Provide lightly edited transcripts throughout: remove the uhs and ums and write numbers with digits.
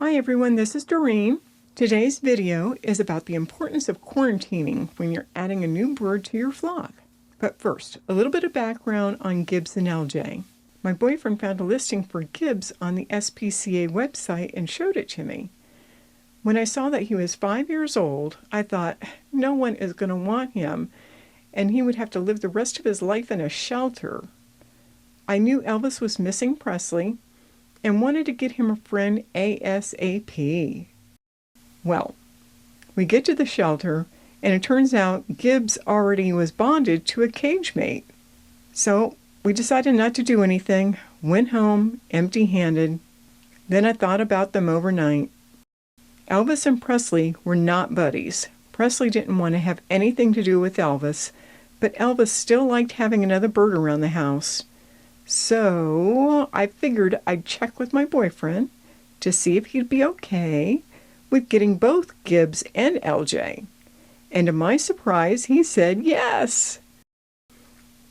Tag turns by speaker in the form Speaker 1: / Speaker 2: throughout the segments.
Speaker 1: Hi everyone, this is Doreen. Today's video is about the importance of quarantining when you're adding a new bird to your flock. But first, a little bit of background on Gibbs and LJ. My boyfriend found a listing for Gibbs on the SPCA website and showed it to me. When I saw that he was 5 years old, I thought, no one is going to want him, and he would have to live the rest of his life in a shelter. I knew Elvis was missing Presley, and wanted to get him a friend ASAP. Well, we get to the shelter, and it turns out Gibbs already was bonded to a cage mate. So we decided not to do anything, went home empty-handed. Then I thought about them overnight. Elvis and Presley were not buddies. Presley didn't want to have anything to do with Elvis, but Elvis still liked having another bird around the house. So I figured I'd check with my boyfriend to see if he'd be okay with getting both Gibbs and LJ. And to my surprise, he said yes.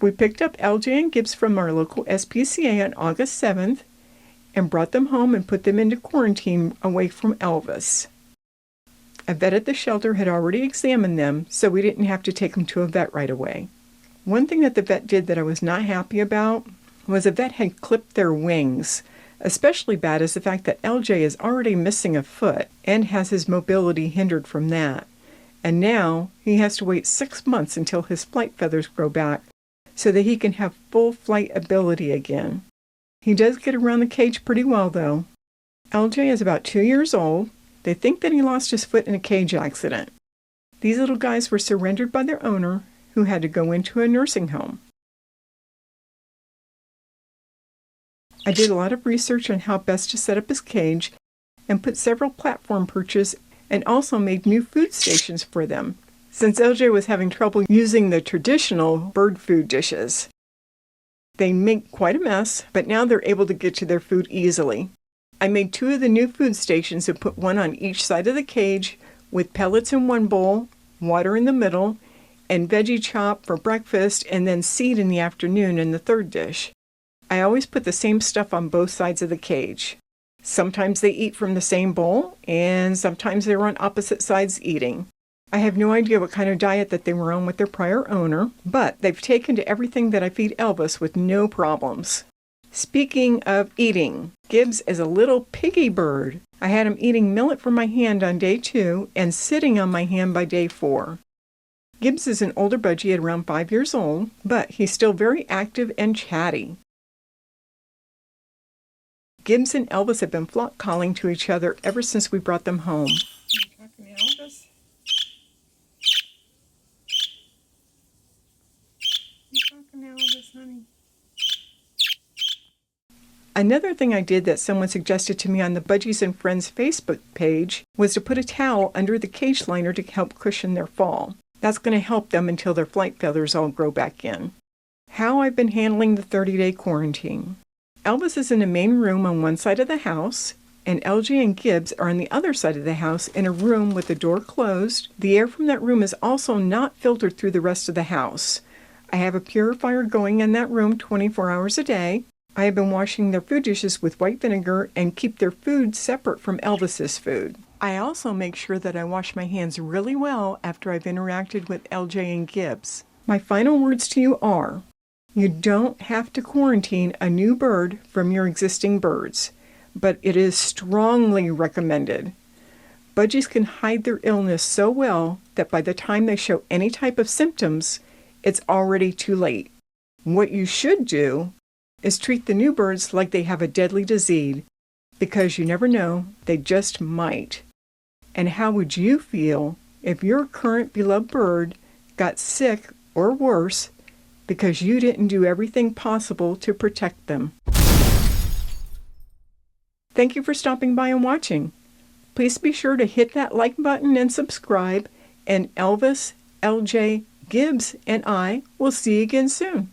Speaker 1: We picked up LJ and Gibbs from our local SPCA on August 7th and brought them home and put them into quarantine away from Elvis. A vet at the shelter had already examined them, so we didn't have to take them to a vet right away. One thing that the vet did that I was not happy about was a vet had clipped their wings. Especially bad is the fact that LJ is already missing a foot and has his mobility hindered from that. And now he has to wait 6 months until his flight feathers grow back so that he can have full flight ability again. He does get around the cage pretty well though. LJ is about 2 years old. They think that he lost his foot in a cage accident. These little guys were surrendered by their owner, who had to go into a nursing home. I did a lot of research on how best to set up his cage and put several platform perches and also made new food stations for them, since LJ was having trouble using the traditional bird food dishes. They make quite a mess, but now they're able to get to their food easily. I made 2 of the new food stations and put one on each side of the cage with pellets in one bowl, water in the middle, and veggie chop for breakfast and then seed in the afternoon in the third dish. I always put the same stuff on both sides of the cage. Sometimes they eat from the same bowl, and sometimes they were on opposite sides eating. I have no idea what kind of diet that they were on with their prior owner, but they've taken to everything that I feed Elvis with no problems. Speaking of eating, Gibbs is a little piggy bird. I had him eating millet from my hand on day 2 and sitting on my hand by day 4. Gibbs is an older budgie at around 5 years old, but he's still very active and chatty. Gibbs and Elvis have been flock calling to each other ever since we brought them home. You talking to Elvis? You talking to Elvis, honey? Another thing I did that someone suggested to me on the Budgies and Friends Facebook page was to put a towel under the cage liner to help cushion their fall. That's going to help them until their flight feathers all grow back in. How I've been handling the 30-day quarantine. Elvis is in the main room on one side of the house, and LJ and Gibbs are on the other side of the house in a room with the door closed. The air from that room is also not filtered through the rest of the house. I have a purifier going in that room 24 hours a day. I have been washing their food dishes with white vinegar and keep their food separate from Elvis's food. I also make sure that I wash my hands really well after I've interacted with LJ and Gibbs. My final words to you are, you don't have to quarantine a new bird from your existing birds, but it is strongly recommended. Budgies can hide their illness so well that by the time they show any type of symptoms, it's already too late. What you should do is treat the new birds like they have a deadly disease, because you never know, they just might. And how would you feel if your current beloved bird got sick or worse because you didn't do everything possible to protect them? Thank you for stopping by and watching. Please be sure to hit that like button and subscribe, and Elvis, LJ, Gibbs, and I will see you again soon.